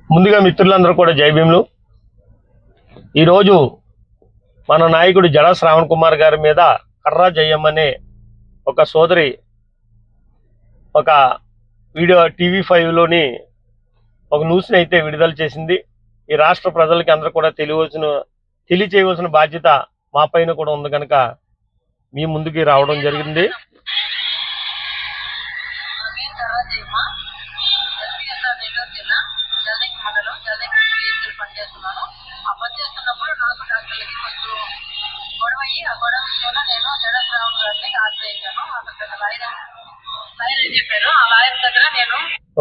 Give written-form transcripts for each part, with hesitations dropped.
ముందుగా మిత్రులందరూ కూడా జై భీములు. ఈరోజు మన నాయకుడు జడా శ్రావణ్ కుమార్ గారి మీద కర్రా జయమ్మ అనే ఒక సోదరి ఒక వీడియో TV5లోని ఒక న్యూస్ని అయితే విడుదల చేసింది. ఈ రాష్ట్ర ప్రజలకి అందరూ కూడా తెలియచేయవలసిన బాధ్యత మా పైన కూడా ఉంది కనుక మీ ముందుకి రావడం జరిగింది.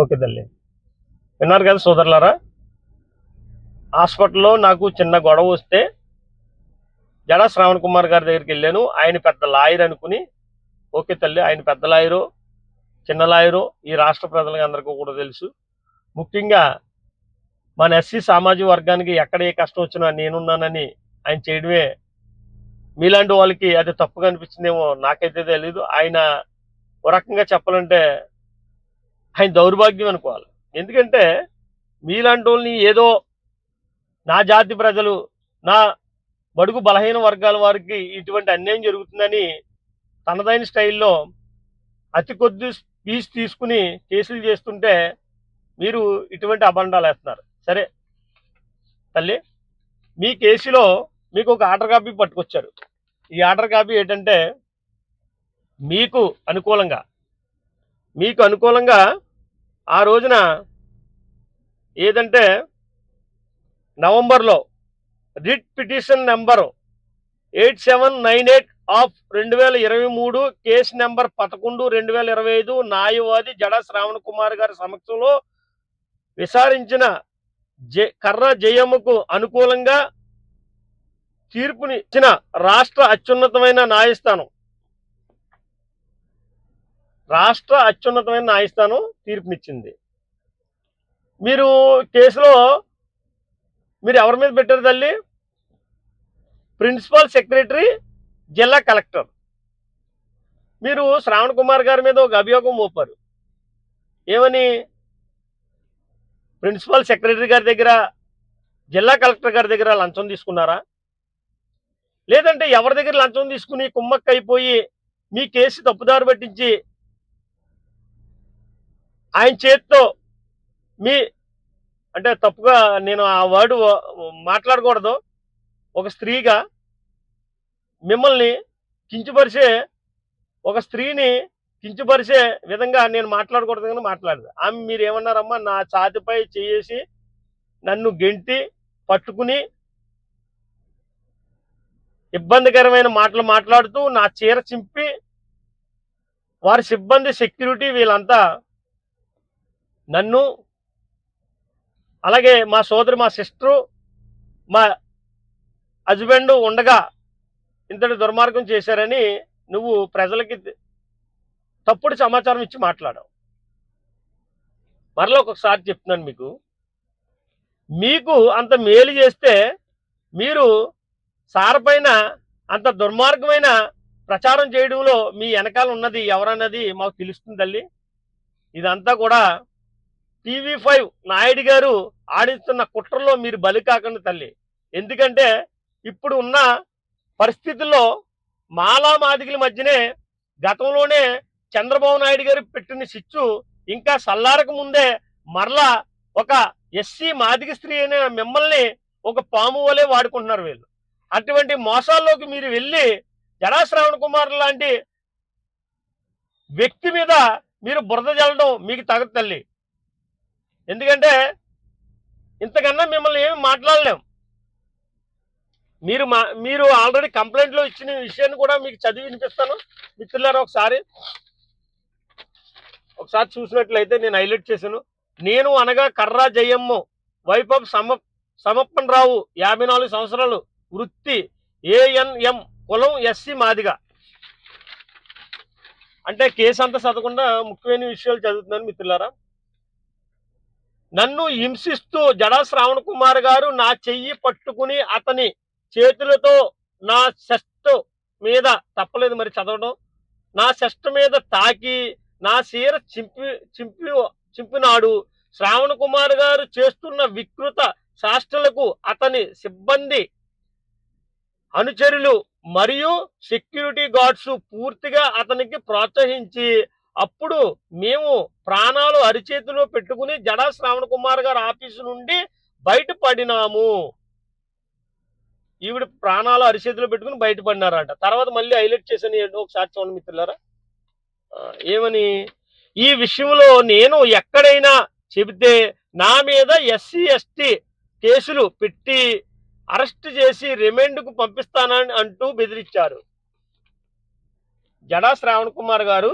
ఓకే తల్లి, విన్నారు కదా సోదరులారా. హాస్పిటల్లో నాకు చిన్న గొడవ వస్తే జడా శ్రావణ్ కుమార్ గారి దగ్గరికి వెళ్ళాను. ఆయన పెద్ద లాయర్ అనుకుని, ఓకే తల్లి, ఆయన పెద్ద లాయరు చిన్న లాయరు ఈ రాష్ట్ర ప్రజలకి అందరికీ కూడా తెలుసు. ముఖ్యంగా మన ఎస్సీ సామాజిక వర్గానికి ఎక్కడ ఏ కష్టం వచ్చినా నేనున్నానని ఆయన చేయడమే మీలాంటి వాళ్ళకి అది తప్పుగా అనిపించిందేమో నాకైతే తెలీదు. ఆయన ఓ రకంగా చెప్పాలంటే ఆయన దౌర్భాగ్యం అనుకోవాలి. ఎందుకంటే మీలాంటి వాళ్ళని ఏదో నా జాతి ప్రజలు, నా బడుగు బలహీన వర్గాల వారికి ఇటువంటి అన్యాయం జరుగుతుందని తనదైన స్టైల్లో అతి కొద్ది ఫీజు తీసుకుని కేసులు చేస్తుంటే మీరు ఇటువంటి అబండాలు వేస్తున్నారు. సరే తల్లి, మీ కేసులో మీకు ఒక ఆర్డర్ కాపీ పట్టుకొచ్చారు. ఈ ఆర్డర్ కాపీ ఏంటంటే మీకు అనుకూలంగా ఆ రోజున ఏదంటే నవంబర్లో writ petition number 8798 of 2023 case number 11/2025 న్యాయవాది జడా శ్రావణ్ కుమార్ గారి సమక్షంలో విచారించిన కర్రా జయమ్మకు అనుకూలంగా తీర్పునిచ్చిన రాష్ట్ర అత్యున్నతమైన న్యాయస్థానం తీర్పునిచ్చింది. మీరు కేసులో మీరు ఎవరి మీద పెట్టారు తల్లి? ప్రిన్సిపల్ సెక్రటరీ, జిల్లా కలెక్టర్. మీరు శ్రావణ్ కుమార్ గారి మీద ఒక అభియోగం మోపారు. ఏమని? ప్రిన్సిపల్ సెక్రటరీ గారి దగ్గర, జిల్లా కలెక్టర్ గారి దగ్గర లంచం తీసుకున్నారా? లేదంటే ఎవరి దగ్గర లంచం తీసుకుని కుమ్మక్కైపోయి మీ కేసు తప్పుదారి పట్టించి ఆయన చేతితో మీ అంటే తప్పుగా నేను ఆ వర్డ్ మాట్లాడకూడదు, ఒక స్త్రీగా మిమ్మల్ని కించపరిచే, ఒక స్త్రీని కించపరిచే విధంగా నేను మాట్లాడకూడదు కానీ మాట్లాడదు. ఆమె మీరు ఏమన్నారమ్మా? నా ఛాతిపై చేసి నన్ను గెంటి పట్టుకుని ఇబ్బందికరమైన మాటలు మాట్లాడుతూ నా చీర చింపి వారి సిబ్బంది, సెక్యూరిటీ వీళ్ళంతా నన్ను, అలాగే మా సోదరి, మా సిస్టరు, మా హస్బెండ్ ఉండగా ఇంతటి దుర్మార్గం చేశారని నువ్వు ప్రజలకి తప్పుడు సమాచారం ఇచ్చి మాట్లాడావు. మరలా ఒకసారి చెప్తున్నాను, మీకు అంత మేలు చేస్తే మీరు సార్ పైన అంత దుర్మార్గమైన ప్రచారం చేయడంలో మీ వెనకాల ఉన్నది ఎవరన్నది మాకు తెలుస్తుంది తల్లి. ఇదంతా కూడా TV5 నాయుడు గారు ఆడిస్తున్న కుట్రలో మీరు బలి కాకండి తల్లి. ఎందుకంటే ఇప్పుడు ఉన్న పరిస్థితుల్లో మాలా మాదిగల మధ్యనే గతంలోనే చంద్రబాబు నాయుడు గారు పెట్టిన సిచ్చు ఇంకా సల్లారక ముందే మరలా ఒక ఎస్సీ మాదిగ స్త్రీ అయిన మిమ్మల్ని ఒక పాము వలె వాడుకుంటున్నారు వీళ్ళు. అటువంటి మోసాల్లోకి మీరు వెళ్ళి జడా శ్రావణ్ కుమార్ లాంటి వ్యక్తి మీద మీరు బురద జల్లడం మీకు తగదు తల్లి. ఎందుకంటే ఇంతకన్నా మిమ్మల్ని ఏమి మాట్లాడలేం. మీరు ఆల్రెడీ కంప్లైంట్లో ఇచ్చిన విషయాన్ని కూడా మీకు చదివి వినిపిస్తాను మిత్రులారా. ఒకసారి చూసినట్లయితే నేను హైలైట్ చేశాను. నేను అనగా కర్రా జయమ్మ, వైఫ్ ఆఫ్ సమప్పన్ రావు, 54 సంవత్సరాలు, వృత్తి ANM, కులం ఎస్సీ మాదిగ. అంటే కేసు అంతా చదవకుండా ముఖ్యమైన విషయాలు చదువుతున్నాను మిత్రులారా. నన్ను హింసిస్తూ జడా శ్రావణ్ కుమార్ గారు నా చెయ్యి పట్టుకుని అతని చేతులతో నా చెస్ట్ మీద, తప్పలేదు మరి చదవడం, నా చెస్ట్ మీద తాకి నా చీర చింపినాడు. శ్రావణ్ కుమార్ గారు చేస్తున్న వికృత శాస్త్రలకు అతని సిబ్బంది, అనుచరులు మరియు సెక్యూరిటీ గార్డ్స్ పూర్తిగా అతనికి ప్రోత్సహించి అప్పుడు మేము ప్రాణాలు అరిచేతిలో పెట్టుకుని జడా శ్రావణ్ కుమార్ గారి ఆఫీసు నుండి బయటపడినాము. ఈవిడ ప్రాణాలు అరిచేతిలో పెట్టుకుని బయటపడినారంట. తర్వాత మళ్ళీ హైలైట్ చేశాను, ఒకసారి చూడండి మిత్రులారా. ఏమని, ఈ విషయంలో నేను ఎక్కడైనా చెబితే నా మీద ఎస్సీ ఎస్టీ కేసులు పెట్టి అరెస్ట్ చేసి రిమాండ్కు పంపిస్తానని అంటూ బెదిరించారు. జడా శ్రావణ్ కుమార్ గారు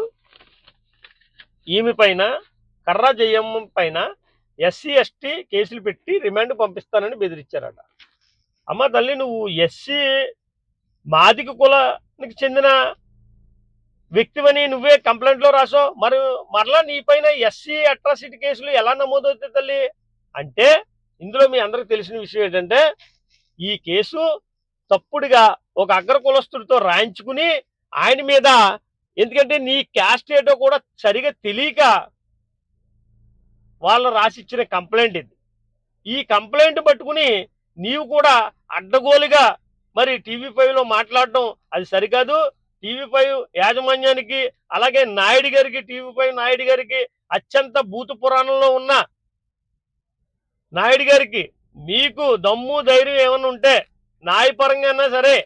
ఈమె పైన, కర్రా జయమ్మ పైన ఎస్సీ ఎస్టీ కేసులు పెట్టి రిమాండ్ పంపిస్తానని బెదిరించారట. అమ్మ తల్లి, నువ్వు ఎస్సీ మాదిక కులానికి చెందిన వ్యక్తివని నువ్వే కంప్లైంట్లో రాసావు, మరలా నీ పైన ఎస్సీ అట్రాసిటీ కేసులు ఎలా నమోదవుతాయి తల్లి అంటే, ఇందులో మీ అందరికి తెలిసిన విషయం ఏంటంటే, ఈ కేసు తప్పుడుగా ఒక అగ్ర కులస్తుడితో రాయించుకుని ఆయన మీద, ఎందుకంటే నీ క్యాస్ట్ ఏటో కూడా సరిగా తెలియక వాళ్ళు రాసిచ్చిన కంప్లైంట్ ఇది. ఈ కంప్లైంట్ పట్టుకుని నీవు కూడా అడ్డగోలుగా మరి టీవీ5లో మాట్లాడడం అది సరికాదు. టీవీ5 యాజమాన్యానికి, అలాగే నాయుడు గారికి, టీవీ5 నాయుడు గారికి, అత్యంత భూత పురాణంలో ఉన్న నాయుడు గారికి, మీకు దమ్ము ధైర్యం ఏమన్నా ఉంటే న్యాయపరంగా అయినా సరే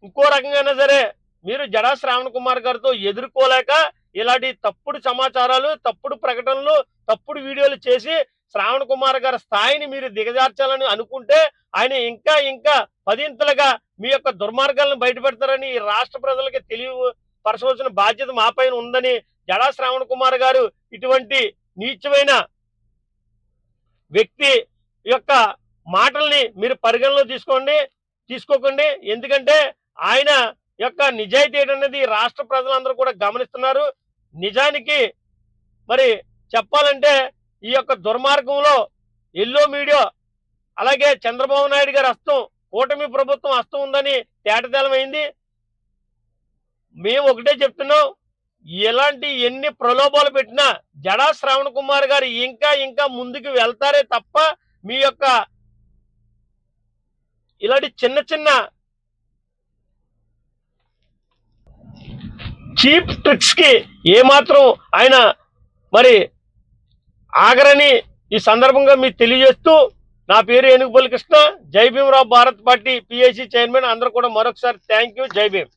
ఇంకో రకంగా అయినా సరే మీరు జడా శ్రావణ్ కుమార్ గారితో ఎదుర్కోలేక ఇలాంటి తప్పుడు సమాచారాలు, తప్పుడు ప్రకటనలు, తప్పుడు వీడియోలు చేసి శ్రావణ్ కుమార్ గారి స్థాయిని మీరు దిగజార్చాలని అనుకుంటే ఆయన ఇంకా ఇంకా పదింతలుగా మీ యొక్క దుర్మార్గాలను బయటపెడతారని ఈ రాష్ట్ర ప్రజలకి తెలియపరచవలసిన బాధ్యత మా పైన ఉందని జడా శ్రావణ్ కుమార్ గారు ఇటువంటి నీచమైన వ్యక్తి యొక్క మాటల్ని మీరు పరిగణలో తీసుకోకండి. ఎందుకంటే ఆయన యొక్క నిజాయితీ ఏంటనేది రాష్ట్ర ప్రజలందరూ కూడా గమనిస్తున్నారు. నిజానికి మరి చెప్పాలంటే ఈ యొక్క దుర్మార్గంలో ఎల్లో మీడియా, అలాగే చంద్రబాబు నాయుడు గారి హస్తం, కూటమి ప్రభుత్వం హస్తం ఉందని తేటతెల్లమైంది. మేము ఒకటే చెప్తున్నాం, ఎలాంటి ఎన్ని ప్రలోభాలు పెట్టినా జడా శ్రావణ్ కుమార్ గారు ఇంకా ఇంకా ముందుకు వెళ్తారే తప్ప మీ యొక్క ఇలాంటి చిన్న చిన్న చీప్ ట్రిక్స్ కి ఏమాత్రం ఆయన మరి ఆగరని ఈ సందర్భంగా మీకు తెలియజేస్తూ, నా పేరు ఏనుగుపల్లి కృష్ణ, జై భీమ్ రావు భారత్ పార్టీ పిఐసి చైర్మన్. అందరూ కూడా మరొకసారి థ్యాంక్ యూ. జై భీమ్.